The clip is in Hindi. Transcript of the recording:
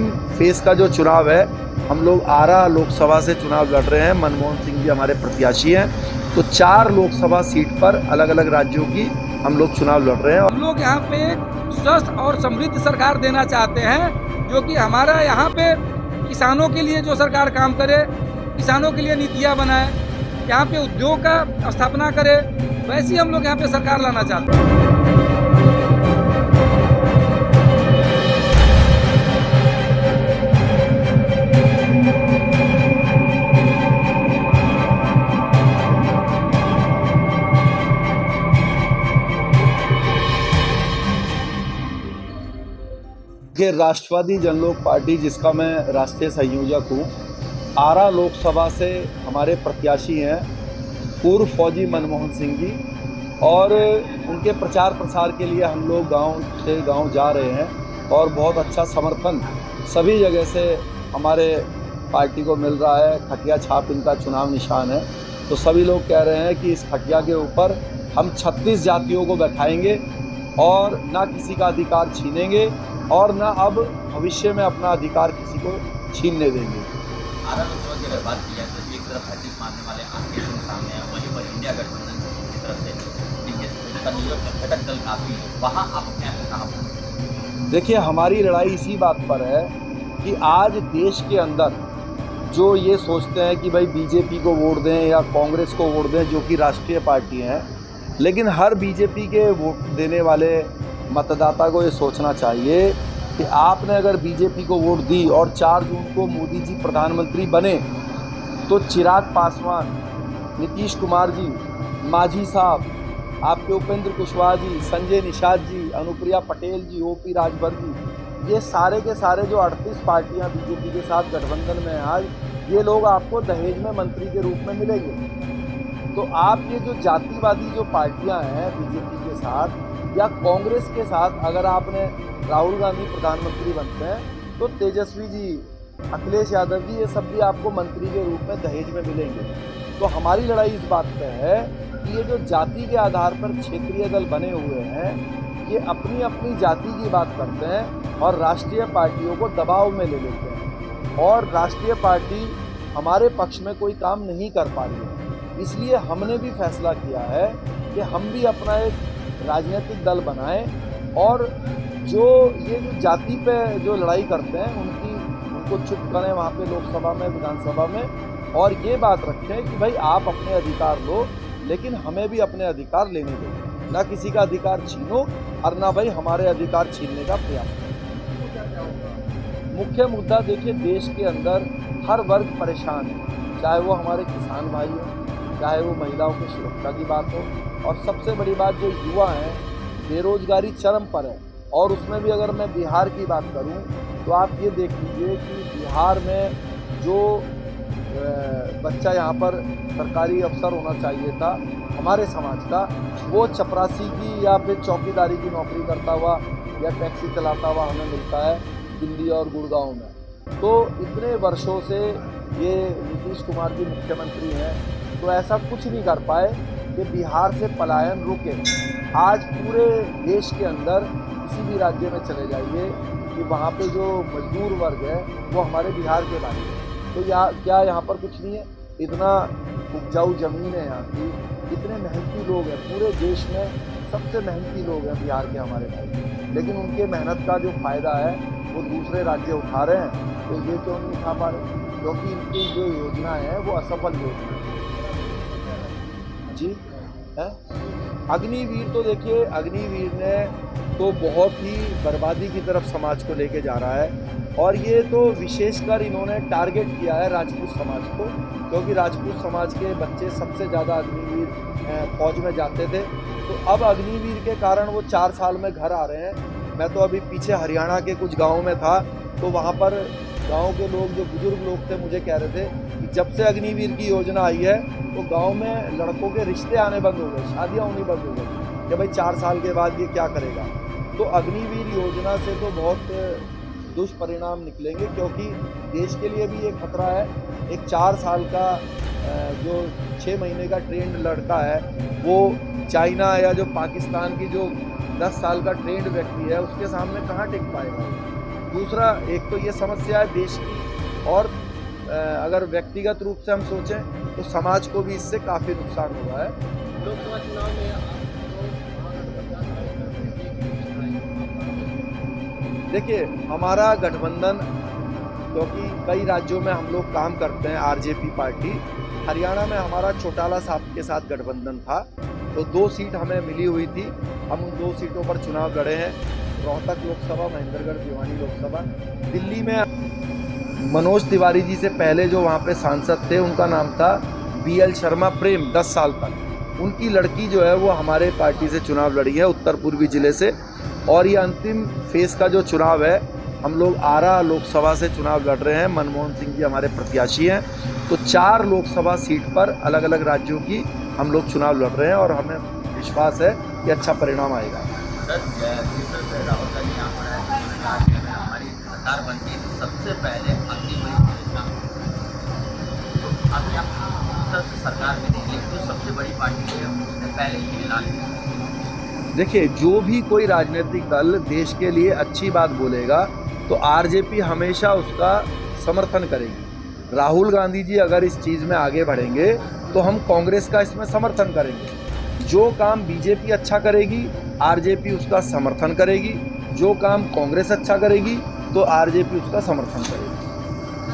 अंतिम फेज का जो चुनाव है, हम लोग आरा लोकसभा से चुनाव लड़ रहे हैं। मनमोहन सिंह जी हमारे प्रत्याशी हैं। तो 4 लोकसभा सीट पर अलग अलग राज्यों की हम लोग चुनाव लड़ रहे हैं। हम लोग यहाँ पे एक स्वस्थ और समृद्ध सरकार देना चाहते हैं, जो कि हमारा यहाँ पे किसानों के लिए जो सरकार काम करे, किसानों के लिए नीतियाँ बनाए, यहाँ पे उद्योग का स्थापना करे, वैसी हम लोग यहाँ पे सरकार लाना चाहते हैं। कि राष्ट्रवादी जनलोक पार्टी, जिसका मैं राष्ट्रीय संयोजक हूँ, आरा लोकसभा से हमारे प्रत्याशी हैं पूर्व फौजी मनमोहन सिंह जी, और उनके प्रचार प्रसार के लिए हम लोग गांव से गांव जा रहे हैं और बहुत अच्छा समर्थन सभी जगह से हमारे पार्टी को मिल रहा है। खटिया छाप इनका चुनाव निशान है। तो सभी लोग कह रहे हैं कि इस खटिया के ऊपर हम 36 जातियों को बैठाएंगे और ना किसी का अधिकार छीनेंगे और ना अब भविष्य में अपना अधिकार किसी को छीनने देंगे। आरा लोकसभा की अगर बात की जाए तो एक तरफ हर्षित मानने वाले आपके सामने है, वहीं पर इंडिया गठबंधन की तरफ से संयोजक घटक दल काफी है, वहाँ आप अपने आप को कहाँ? देखिए, हमारी लड़ाई इसी बात पर है कि आज देश के अंदर जो ये सोचते हैं कि भाई बीजेपी को वोट दें या कांग्रेस को वोट दें, जो कि राष्ट्रीय पार्टी हैं, लेकिन हर बीजेपी के वोट देने वाले मतदाता को ये सोचना चाहिए कि आपने अगर बीजेपी को वोट दी और 4 जून को मोदी जी प्रधानमंत्री बने तो चिराग पासवान, नीतीश कुमार जी, मांझी साहब, आपके उपेंद्र कुशवाहा जी, संजय निषाद जी, अनुप्रिया पटेल जी, ओपी राजभर जी, ये सारे के सारे जो 38 पार्टियां बीजेपी के साथ गठबंधन में हैं आज, ये लोग आपको दहेज में मंत्री के रूप में मिलेंगे। तो आप ये जो जातिवादी जो पार्टियां हैं बीजेपी के साथ या कांग्रेस के साथ, अगर आपने राहुल गांधी प्रधानमंत्री बनते हैं तो तेजस्वी जी, अखिलेश यादव जी, ये सब भी आपको मंत्री के रूप में दहेज में मिलेंगे। तो हमारी लड़ाई इस बात पे है कि ये जो जाति के आधार पर क्षेत्रीय दल बने हुए हैं, ये अपनी अपनी जाति की बात करते हैं और राष्ट्रीय पार्टियों को दबाव में ले लेते हैं, और राष्ट्रीय पार्टी हमारे पक्ष में कोई काम नहीं कर पा रही है। इसलिए हमने भी फैसला किया है कि हम भी अपना एक राजनीतिक दल बनाएं और जो ये जो जाति पे जो लड़ाई करते हैं उनको चुप करें वहाँ पे लोकसभा में, विधानसभा में, और ये बात रखें कि भाई आप अपने अधिकार लो, लेकिन हमें भी अपने अधिकार लेने दो। ना किसी का अधिकार छीनो और ना भाई हमारे अधिकार छीनने का प्रयास करो। मुख्य मुद्दा देखिए, देश के अंदर हर वर्ग परेशान है, चाहे वो हमारे किसान भाई हो, चाहे वो महिलाओं की सुरक्षा की बात हो, और सबसे बड़ी बात जो युवा हैं, बेरोजगारी चरम पर है। और उसमें भी अगर मैं बिहार की बात करूं तो आप ये देख लीजिए कि बिहार में जो बच्चा यहाँ पर सरकारी अफसर होना चाहिए था हमारे समाज का, वो चपरासी की या फिर चौकीदारी की नौकरी करता हुआ या टैक्सी चलाता हुआ हमें मिलता है दिल्ली और गुड़गांव में। तो इतने वर्षों से ये नीतीश कुमार जी मुख्यमंत्री हैं, तो ऐसा कुछ नहीं कर पाए कि बिहार से पलायन रुके। आज पूरे देश के अंदर किसी भी राज्य में चले जाइए कि वहाँ पे जो मजदूर वर्ग है वो हमारे बिहार के भाई हैं। तो क्या यहाँ पर कुछ नहीं है? इतना उपजाऊ ज़मीन है यहाँ की, इतने मेहनती लोग हैं, पूरे देश में सबसे मेहनती लोग हैं बिहार के हमारे भाई, लेकिन उनके मेहनत का जो फ़ायदा है वो दूसरे राज्य उठा रहे हैं। तो ये क्यों नहीं उठा पा रहे? क्योंकि इनकी जो योजना है वो असफल योजना है जी है। अग्निवीर तो देखिए, अग्निवीर ने तो बहुत ही बर्बादी की तरफ समाज को लेके जा रहा है, और ये तो विशेषकर इन्होंने टारगेट किया है राजपूत समाज को, क्योंकि राजपूत समाज के बच्चे सबसे ज़्यादा अग्निवीर फौज में जाते थे। तो अब अग्निवीर के कारण वो 4 साल में घर आ रहे हैं। मैं तो अभी पीछे हरियाणा के कुछ गाँव में था, तो वहाँ पर गांव के लोग, जो बुजुर्ग लोग थे, मुझे कह रहे थे कि जब से अग्निवीर की योजना आई है तो गांव में लड़कों के रिश्ते आने बंद हो गए, शादियां होनी बंद हो गई कि भाई 4 साल के बाद ये क्या करेगा। तो अग्निवीर योजना से तो बहुत दुष्परिणाम निकलेंगे, क्योंकि देश के लिए भी ये खतरा है। एक 4 साल का जो 6 महीने का ट्रेंड लड़का है, वो चाइना या जो पाकिस्तान की जो 10 साल का ट्रेंड व्यक्ति है, उसके सामने कहाँ टिक पाएगा। दूसरा एक तो ये समस्या है देश की, और अगर व्यक्तिगत रूप से हम सोचें तो समाज को भी इससे काफ़ी नुकसान हुआ है। लोकसभा चुनाव में देखिए, हमारा गठबंधन, क्योंकि कई राज्यों में हम लोग काम करते हैं, आरजेपी पार्टी, हरियाणा में हमारा चौटाला साहब के साथ गठबंधन था, तो 2 सीट हमें मिली हुई थी। हम उन 2 सीटों पर चुनाव लड़े हैं, रोहतक लोकसभा, महेंद्रगढ़ भिवानी लोकसभा। दिल्ली में मनोज तिवारी जी से पहले जो वहाँ पे सांसद थे, उनका नाम था BL शर्मा प्रेम, 10 साल तक। उनकी लड़की जो है वो हमारे पार्टी से चुनाव लड़ी है, उत्तर पूर्वी जिले से। और ये अंतिम फेज़ का जो चुनाव है, हम लोग आरा लोकसभा से चुनाव लड़ रहे हैं, मनमोहन सिंह जी हमारे प्रत्याशी हैं। तो 4 लोकसभा सीट पर अलग अलग राज्यों की हम लोग चुनाव लड़ रहे हैं, और हमें विश्वास है कि अच्छा परिणाम आएगा। सर, राहुल गांधी यहाँ पर है, अगर हमारी सरकार बनती है तो सबसे पहले अपनी बड़ी योजना, तो अभी आप सरकार में देख लें, जो सबसे बड़ी पार्टी है उसने पहले ही ऐलान किया। देखिए, जो भी कोई राजनीतिक दल देश के लिए अच्छी बात बोलेगा तो आरजेपी हमेशा उसका समर्थन करेगी। राहुल गांधी जी अगर इस चीज़ में आगे बढ़ेंगे तो हम कांग्रेस का इसमें समर्थन करेंगे। जो काम बीजेपी अच्छा करेगी, आरजेपी उसका समर्थन करेगी। जो काम कांग्रेस अच्छा करेगी तो आरजेपी उसका समर्थन करेगी।